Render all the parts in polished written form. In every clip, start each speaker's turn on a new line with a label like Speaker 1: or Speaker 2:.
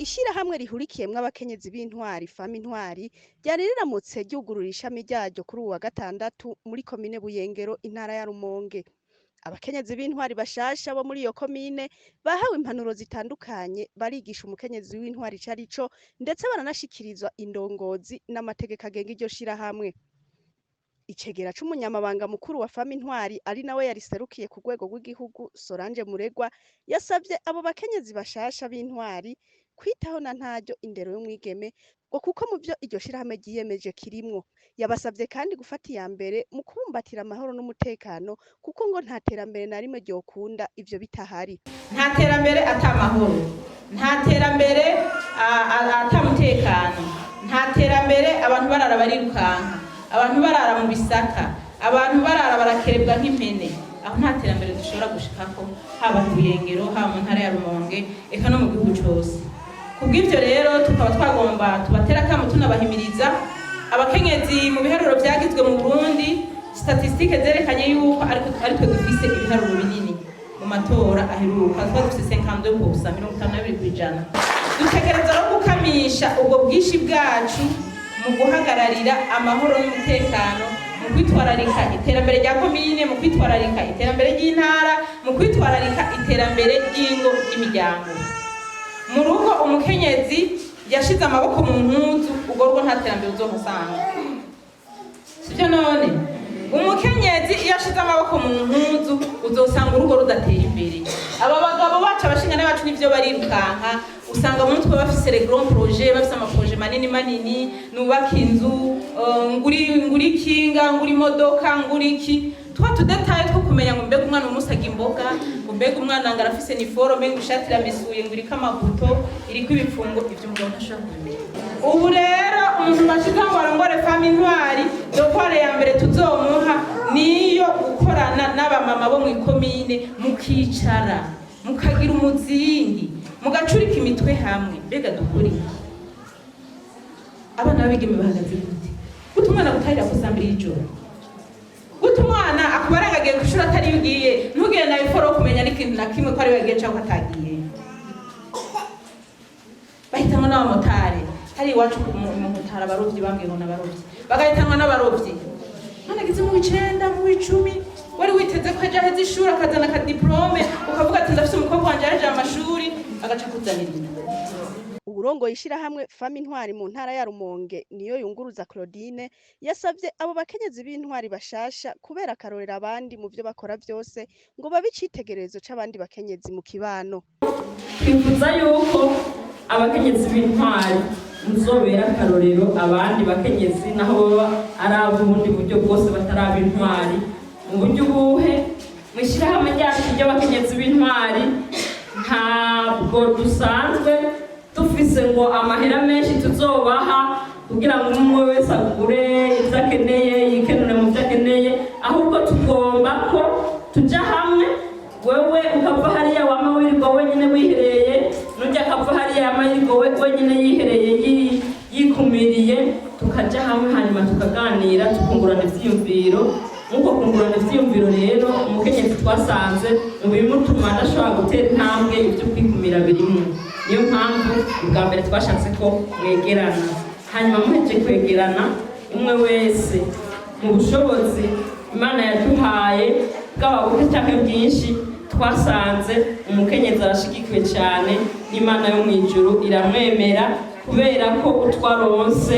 Speaker 1: Ishirahamwe rihurikiyemwo abakenyezi b'intwari Femme Intwari ryari riramutse ryugurura ishami ryaryo kuri uwu wa gatandatu muri komine Buyengero intara ya Rumonge. Abakenyezi b'intwari bashasha bo muri iyo komine bahawe impanuro zitandukanye barigisha umukenyezi w'intwari ico arico ndetse baranashikirizwa indongozi n'amategeko agenga iryo shirahamwe. Icegera c'umunyamabanga mukuru wa Femme Intwari ari nawe yariserukiye ku rwego rw'igihugu Solange Muregwa yasavye abo bakenyezi bashasha b'intwari kwitaho na ntaryo indero y'umwigeme ngo kuko mu vyo iryo shirahamwe ryiyemeje kirimwo. Yabasavye kandi gufata iya mbere mu kubumbatira amahoro n'umutekano kuko ngo nta terambere na rimwe ryokunda ivyo bitahari.
Speaker 2: Nta terambere ata mahoro, nta terambere ata mutekano, nta terambere abantu barara barirukanka, abantu barara mu bisaka, abantu barara barakerebwa nk'impene. Aho nta terambere dushobora gushikako haba ku Buyengero, haba mu ntara ya Rumonge, eka no mu gihugu cose. Kubw'ivyo rero tukaba twagomba tubatera akamu tunabahimiriza abakenyezi mu biharuro vyagizwe mu Burundi, statistike zerekanye yuko ariko dufise ibiharuro binini mu matora aheruka, twari dufise 52%, 52%. Dutegereza no gukamisha ubwo bwishi bwacu mu guhagararira amahoro n'umutekano, mu kwitwararika iterambere rya komine, mu kwitwararika iterambere ry'intara, mu kwitwararika iterambere ry'ingo n'imiryango. Mu rugo umukenyezi yashize amaboko mu mpuzu, ubwo rugo nta terambere uzohasanga. Sivyo none? Umukenyezi iyo ashize amaboko mu mpuzu uzosanga urugo rudatera imbere. Aba bagabo bacu abashingane bacu nivyo barirukanka, usanga mu mutwe bafise les grands projets, bafise amaprojet manini manini, nubaka inzu, nguri kinga, nguri modoka, nguri iki. Twa tudetaye two kumenya ngo mbega umwana umusaga imboga, ngo mbega umwana ngo arafise niforome, ngo ishati iramesuye, ngo iriko amabuto, iriko ibipfungo, ivyo mugabo ntashobora kubimenya. Ubu rero umuntu bashize ngo arongore Femme Intwari, dopore ya mbere tuzomuha niyo gukorana n'abamama bo mw'ikomine, mukicara, mukagira umuzingi, mugacurika imitwe hamwe. Mbega dukuri abana babigeme bahagaze gute? Gute umwana gutahira kusambira ijoro? Gute umwana akubaragagiye gushura atari yugiye, ntugire na iforo kumenya n'ikintu na kimwe ko ari we yagiye cyangwa atagiye. Bahitanwa n'abamotari, hari iwacu mu mutara abarovyi bambwiye ngo n'abarovyi, bagahitanwa n'abarovyi. None gize mu 9 mu 10 wari witeze ko aja heza ishuri akazana ka diplome, ukavuga ati ndafise umukobwa wanje yaje amashuri, agaca kuzanirira.
Speaker 1: Uburongoye ishirahamwe Femme Intwari mu ntara ya Rumonge niyo yunguruza Claudine yasavye abo bakenyezi b'intwari bashasha kubera akarorera abandi mu vyo bakora vyose ngo babe icitegererezo c'abandi bakenyezi mu kibano.
Speaker 3: Twifuza yuko abakenyezi b'intwari muzobera akarorero abandi bakenyezi naho baba ari abundi buryo bwose bataraba intwari. Mu buryo ubuhe mwishirahamwe ryacu ry'abakenyezi b'intwari ntabwo dusanzwe dufise ngo amahera menshi tuzobaha kugira ngo umwe wese agure ivyo akeneye, yikenure mu vyo akeneye, ahubwo tugomba ko tuja hamwe, wewe ukava hariya wama wirirwa wenyine wihereye, n'urya akava hariya yama yirirwa wenyine yihereye yikumiriye, tukaja hamwe hanyuma tukaganira tukungurana ivyiyumviro. Nk'uko kungurana ivyiyumviro rero umukenyezi twasanze mu bimutuma adashobora gutera intambwe ivyo kwikumira birimwo. Niyo mpamvu ubwa mbere twashatse ko mwegerana, hanyuma muheje kwegerana umwe wese mu bushobozi Imana yaduhaye bwaba buke canke bwinshi, twasanze umukenyezi arashigikiwe cane n'Imana yo mw'ijuru iramwemera, kubera ko utwaronse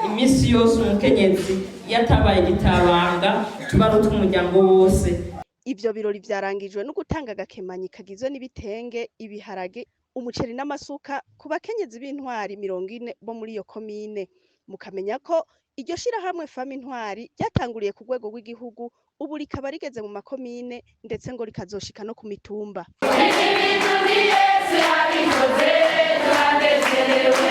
Speaker 3: imisi yose umukenyezi yatabaye gitabanga tubaruta umuryango wose.
Speaker 1: Ivyo birori vyarangijwe no gutanga agakemanyi kagizwe n'ibitenge, ibiharage, umuceri n'amasuka ku bakenyezi b'intwari 40 bo muri iyo komine. Mukamenya ko iryo shirahamwe Femme Intwari ryatanguriye ku rwego rw'igihugu, ubu rikaba rigeze mu makomine ndetse ngo rikazoshika no ku mitumba.
Speaker 4: Yesu abikoze twanezerewe.